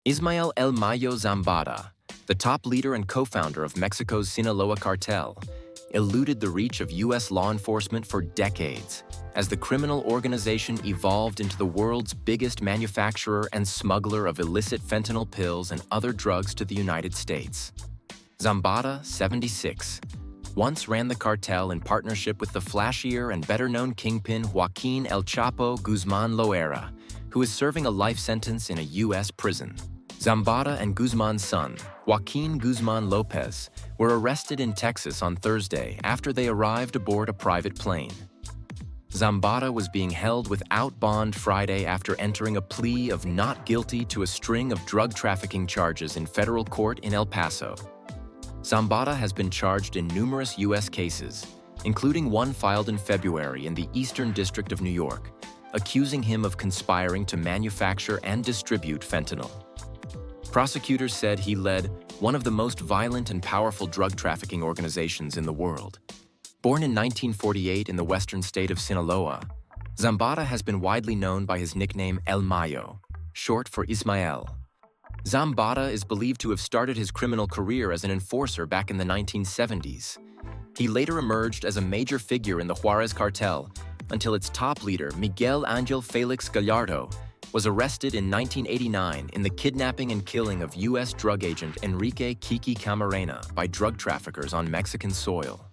Ismael El Mayo Zambada, the top leader and co-founder of Mexico's Sinaloa Cartel, eluded the reach of U.S. law enforcement for decades as the criminal organization evolved into the world's biggest manufacturer and smuggler of illicit fentanyl pills and other drugs to the United States. Zambada, 76, once ran the cartel in partnership with the flashier and better-known kingpin Joaquin El Chapo Guzman Loera, who is serving a life sentence in a U.S. prison. Zambada and Guzman's son, Joaquin Guzman Lopez, were arrested in Texas on Thursday after they arrived aboard a private plane. Zambada was being held without bond Friday after entering a plea of not guilty to a string of drug trafficking charges in federal court in El Paso. Zambada has been charged in numerous U.S. cases, including one filed in February in the Eastern District of New York, accusing him of conspiring to manufacture and distribute fentanyl. Prosecutors said he led one of the most violent and powerful drug trafficking organizations in the world. Born in 1948 in the western state of Sinaloa, Zambada has been widely known by his nickname El Mayo, short for Ismael. Zambada is believed to have started his criminal career as an enforcer back in the 1970s. He later emerged as a major figure in the Juarez cartel until its top leader, Miguel Angel Felix Gallardo, was arrested in 1989 in the kidnapping and killing of U.S. drug agent Enrique Kiki Camarena by drug traffickers on Mexican soil.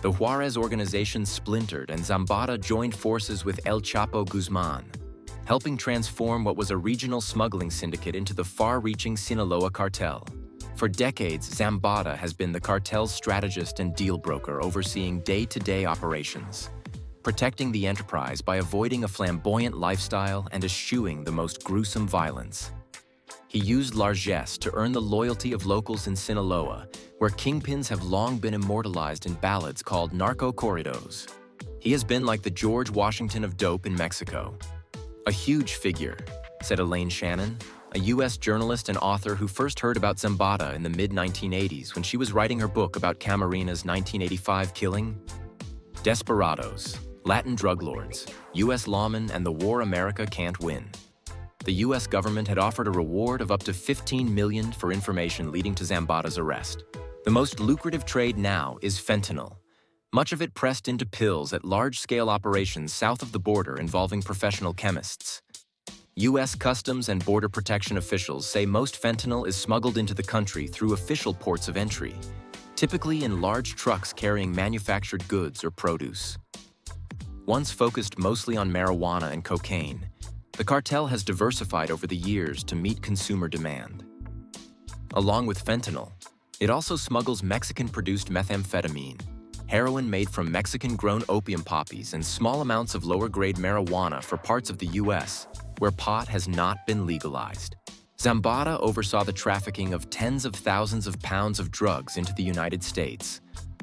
The Juarez organization splintered and Zambada joined forces with El Chapo Guzman, helping transform what was a regional smuggling syndicate into the far-reaching Sinaloa Cartel. For decades, Zambada has been the cartel's strategist and deal broker overseeing day-to-day operations, protecting the enterprise by avoiding a flamboyant lifestyle and eschewing the most gruesome violence. He used largesse to earn the loyalty of locals in Sinaloa, where kingpins have long been immortalized in ballads called narco corridos. He has been like the George Washington of dope in Mexico. A huge figure, said Elaine Shannon, a U.S. journalist and author who first heard about Zambada in the mid-1980s when she was writing her book about Camarena's 1985 killing. Desperados, Latin drug lords, U.S. lawmen, and the war America can't win. The U.S. government had offered a reward of up to $15 million for information leading to Zambada's arrest. The most lucrative trade now is fentanyl, much of it pressed into pills at large-scale operations south of the border involving professional chemists. U.S. Customs and Border Protection officials say most fentanyl is smuggled into the country through official ports of entry, typically in large trucks carrying manufactured goods or produce. Once focused mostly on marijuana and cocaine, the cartel has diversified over the years to meet consumer demand. Along with fentanyl, it also smuggles Mexican-produced methamphetamine, heroin made from Mexican-grown opium poppies, and small amounts of lower-grade marijuana for parts of the U.S. where pot has not been legalized. Zambada oversaw the trafficking of tens of thousands of pounds of drugs into the United States,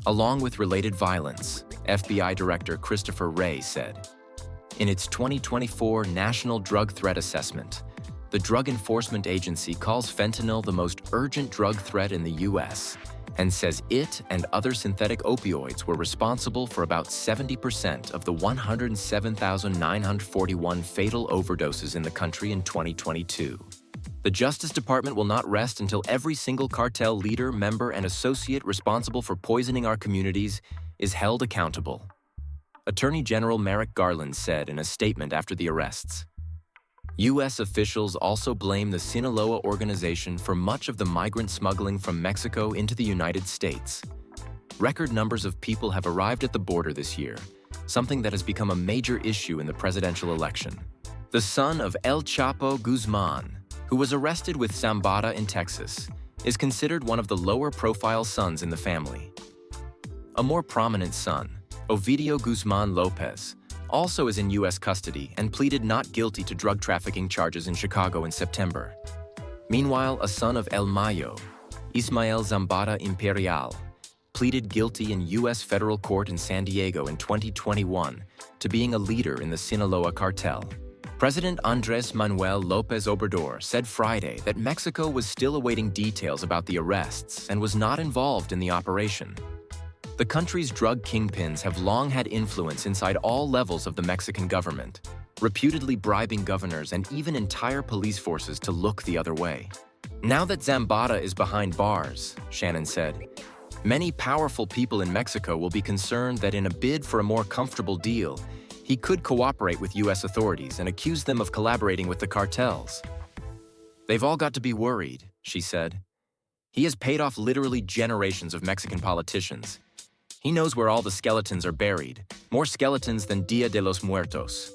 along with related violence, FBI Director Christopher Wray said. In its 2024 National Drug Threat Assessment, the Drug Enforcement Agency calls fentanyl the most urgent drug threat in the U.S. and says it and other synthetic opioids were responsible for about 70% of the 107,941 fatal overdoses in the country in 2022. The Justice Department will not rest until every single cartel leader, member, and associate responsible for poisoning our communities is held accountable. Attorney General Merrick Garland said in a statement after the arrests. U.S. officials also blame the Sinaloa organization for much of the migrant smuggling from Mexico into the United States. Record numbers of people have arrived at the border this year, something that has become a major issue in the presidential election. The son of El Chapo Guzman, who was arrested with Zambada in Texas, is considered one of the lower-profile sons in the family. A more prominent son, Ovidio Guzman Lopez, also is in U.S. custody and pleaded not guilty to drug trafficking charges in Chicago in September. Meanwhile, a son of El Mayo, Ismael Zambada Imperial, pleaded guilty in U.S. federal court in San Diego in 2021 to being a leader in the Sinaloa Cartel. President Andrés Manuel López Obrador said Friday that Mexico was still awaiting details about the arrests and was not involved in the operation. The country's drug kingpins have long had influence inside all levels of the Mexican government, reputedly bribing governors and even entire police forces to look the other way. Now that Zambada is behind bars, Shannon said, many powerful people in Mexico will be concerned that in a bid for a more comfortable deal, he could cooperate with U.S. authorities and accuse them of collaborating with the cartels. They've all got to be worried, she said. He has paid off literally generations of Mexican politicians. He knows where all the skeletons are buried, more skeletons than Dia de los Muertos.